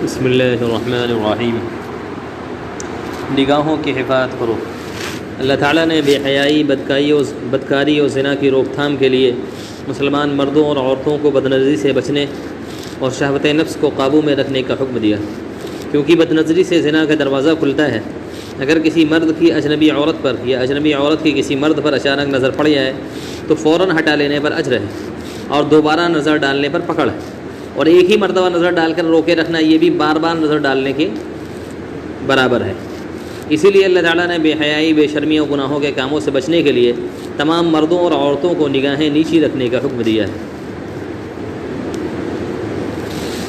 بسم اللہ الرحمن الرحیم۔ نگاہوں کی حفاظت کرو۔ اللہ تعالیٰ نے بے حیائی، بدکاری اور زنا کی روک تھام کے لیے مسلمان مردوں اور عورتوں کو بدنظری سے بچنے اور شہوت نفس کو قابو میں رکھنے کا حکم دیا، کیونکہ بدنظری سے زنا کا دروازہ کھلتا ہے۔ اگر کسی مرد کی اجنبی عورت پر یا اجنبی عورت کی کسی مرد پر اچانک نظر پڑ جائے تو فوراً ہٹا لینے پر اجر ہے، اور دوبارہ نظر ڈالنے پر پکڑ ہے، اور ایک ہی مرتبہ نظر ڈال کر روکے رکھنا یہ بھی بار بار نظر ڈالنے کے برابر ہے۔ اسی لیے اللہ تعالیٰ نے بے حیائی، بے شرمی اور گناہوں کے کاموں سے بچنے کے لیے تمام مردوں اور عورتوں کو نگاہیں نیچی رکھنے کا حکم دیا ہے۔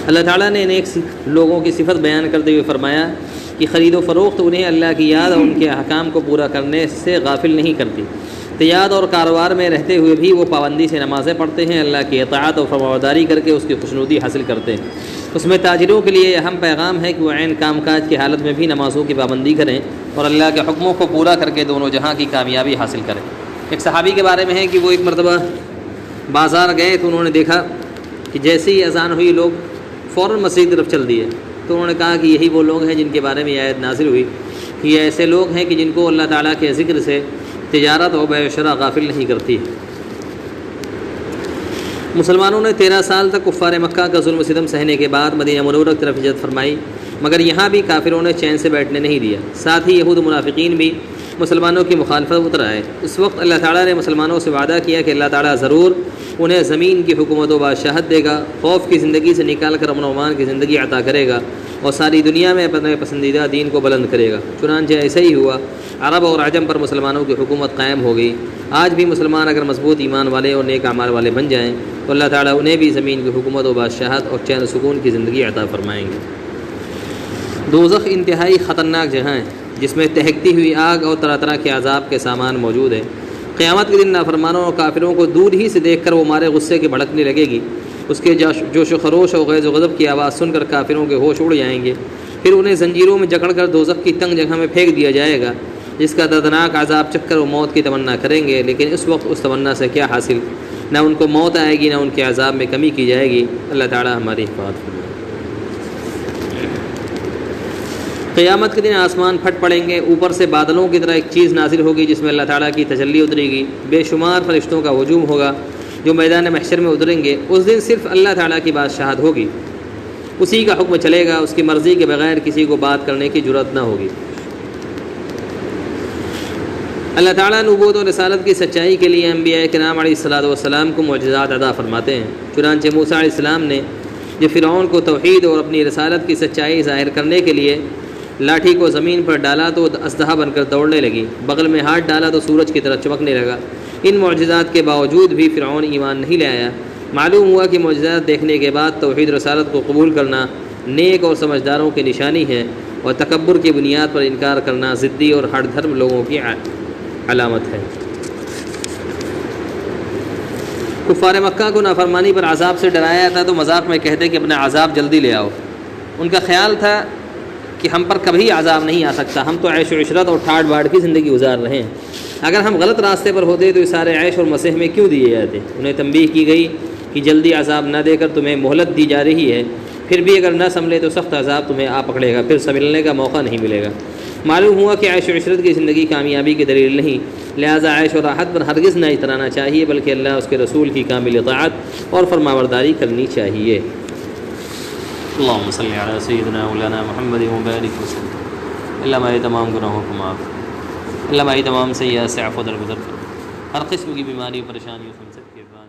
اللہ تعالیٰ نے نیک لوگوں کی صفت بیان کرتے ہوئے فرمایا کہ خرید و فروخت انہیں اللہ کی یاد اور ان کے احکام کو پورا کرنے سے غافل نہیں کرتی۔ تجارت اور کاروبار میں رہتے ہوئے بھی وہ پابندی سے نمازیں پڑھتے ہیں، اللہ کی اطاعت اور فرمانبرداری کر کے اس کی خوشنودی حاصل کرتے ہیں۔ اس میں تاجروں کے لیے اہم پیغام ہے کہ وہ عین کام کاج کی حالت میں بھی نمازوں کی پابندی کریں اور اللہ کے حکموں کو پورا کر کے دونوں جہاں کی کامیابی حاصل کریں۔ ایک صحابی کے بارے میں ہے کہ وہ ایک مرتبہ بازار گئے تو انہوں نے دیکھا کہ جیسے ہی اذان ہوئی لوگ فوراً مسجد کی طرف چل دیے، تو انہوں نے کہا کہ یہی وہ لوگ ہیں جن کے بارے میں یہ آیت نازل ہوئی کہ یہ ایسے لوگ ہیں کہ جن کو اللہ تعالیٰ کے ذکر سے تجارت اور بیع و شرع غافل نہیں کرتی۔ مسلمانوں نے 13 سال تک کفار مکہ کا ظلم و ستم سہنے کے بعد مدینہ منورہ کی طرف ہجرت فرمائی، مگر یہاں بھی کافروں نے چین سے بیٹھنے نہیں دیا۔ ساتھ ہی یہود و منافقین بھی مسلمانوں کی مخالفت اتر آئے۔ اس وقت اللہ تعالیٰ نے مسلمانوں سے وعدہ کیا کہ اللہ تعالیٰ ضرور انہیں زمین کی حکومت و بادشاہت دے گا، خوف کی زندگی سے نکال کر امن و امان کی زندگی عطا کرے گا، اور ساری دنیا میں اپنے پسندیدہ دین کو بلند کرے گا۔ چنانچہ ایسا ہی ہوا، عرب اور عجم پر مسلمانوں کی حکومت قائم ہو گئی۔ آج بھی مسلمان اگر مضبوط ایمان والے اور نیک اعمال والے بن جائیں تو اللہ تعالیٰ انہیں بھی زمین کی حکومت و بادشاہت اور چین و سکون کی زندگی عطا فرمائیں گے۔ دوزخ انتہائی خطرناک جگہ ہے جس میں دہکتی ہوئی آگ اور طرح طرح کے عذاب کے سامان موجود ہیں۔ قیامت کے دن نافرمانوں اور کافروں کو دور ہی سے دیکھ کر وہ مارے غصے کے بھڑکنے لگے گی۔ اس کے جوش و خروش اور غیظ و غضب کی آواز سن کر کافروں کے ہوش اڑ جائیں گے۔ پھر انہیں زنجیروں میں جکڑ کر دوزخ کی تنگ جگہ میں پھینک دیا جائے گا، جس کا دردناک عذاب چکھ کر وہ موت کی تمنا کریں گے، لیکن اس وقت اس تمنا سے کیا حاصل؟ نہ ان کو موت آئے گی، نہ ان کے عذاب میں کمی کی جائے گی۔ اللہ تعالیٰ ہماری حفاظت فرمائے۔ قیامت کے دن آسمان پھٹ پڑیں گے، اوپر سے بادلوں کی طرح ایک چیز نازل ہوگی جس میں اللہ تعالیٰ کی تجلی اترے گی، بے شمار فرشتوں کا ہجوم ہوگا جو میدان محشر میں اتریں گے۔ اس دن صرف اللہ تعالیٰ کی بادشاہت ہوگی، اسی کا حکم چلے گا، اس کی مرضی کے بغیر کسی کو بات کرنے کی جرأت نہ ہوگی۔ اللہ تعالیٰ نبوت و رسالت کی سچائی کے لیے انبیاء کرام علیہ السلام کو معجزات عطا فرماتے ہیں۔ چنانچہ موسیٰ علیہ السلام نے جو فرعون کو توحید اور اپنی رسالت کی سچائی ظاہر کرنے کے لیے لاٹھی کو زمین پر ڈالا تو اژدہا بن کر دوڑنے لگی، بغل میں ہاتھ ڈالا تو سورج کی طرح چمکنے لگا۔ ان معجزات کے باوجود بھی فرعون ایمان نہیں لے آیا۔ معلوم ہوا کہ معجزات دیکھنے کے بعد توحید رسالت کو قبول کرنا نیک اور سمجھداروں کی نشانی ہے، اور تکبر کی بنیاد پر انکار کرنا ضدی اور ہٹ دھرم لوگوں کی علامت ہے۔ کفار مکہ کو نافرمانی پر عذاب سے ڈرایا تھا تو مذاق میں کہتے کہ اپنا عذاب جلدی لے آؤ۔ ان کا خیال تھا کہ ہم پر کبھی عذاب نہیں آ سکتا، ہم تو عیش و عشرت اور ٹھاٹ باٹ کی زندگی گزار رہے ہیں، اگر ہم غلط راستے پر ہوتے تو یہ سارے عیش اور مسح میں کیوں دیے جاتے؟ انہیں تنبیہ کی گئی کہ جلدی عذاب نہ دے کر تمہیں مہلت دی جا رہی ہے، پھر بھی اگر نہ سنبھلے تو سخت عذاب تمہیں آ پکڑے گا، پھر سنبھلنے کا موقع نہیں ملے گا۔ معلوم ہوا کہ عیش و عشرت کی زندگی کامیابی کی دلیل نہیں، لہٰذا عیش و راحت پر ہرگز نہ اترانا چاہیے، بلکہ اللہ اس کے رسول کی کامل اطاعت اور فرمانبرداری کرنی چاہیے۔ اللہم صلی علی سیدنا مولانا محمد وبارک وسلم۔ اللہ ہمارے تمام گناہوں کو معاف، اللہ ہماری تمام سیئات سے عفو درگزر کر، ہر قسم کی بیماری و پریشانیوں سے ہم سب کے بعد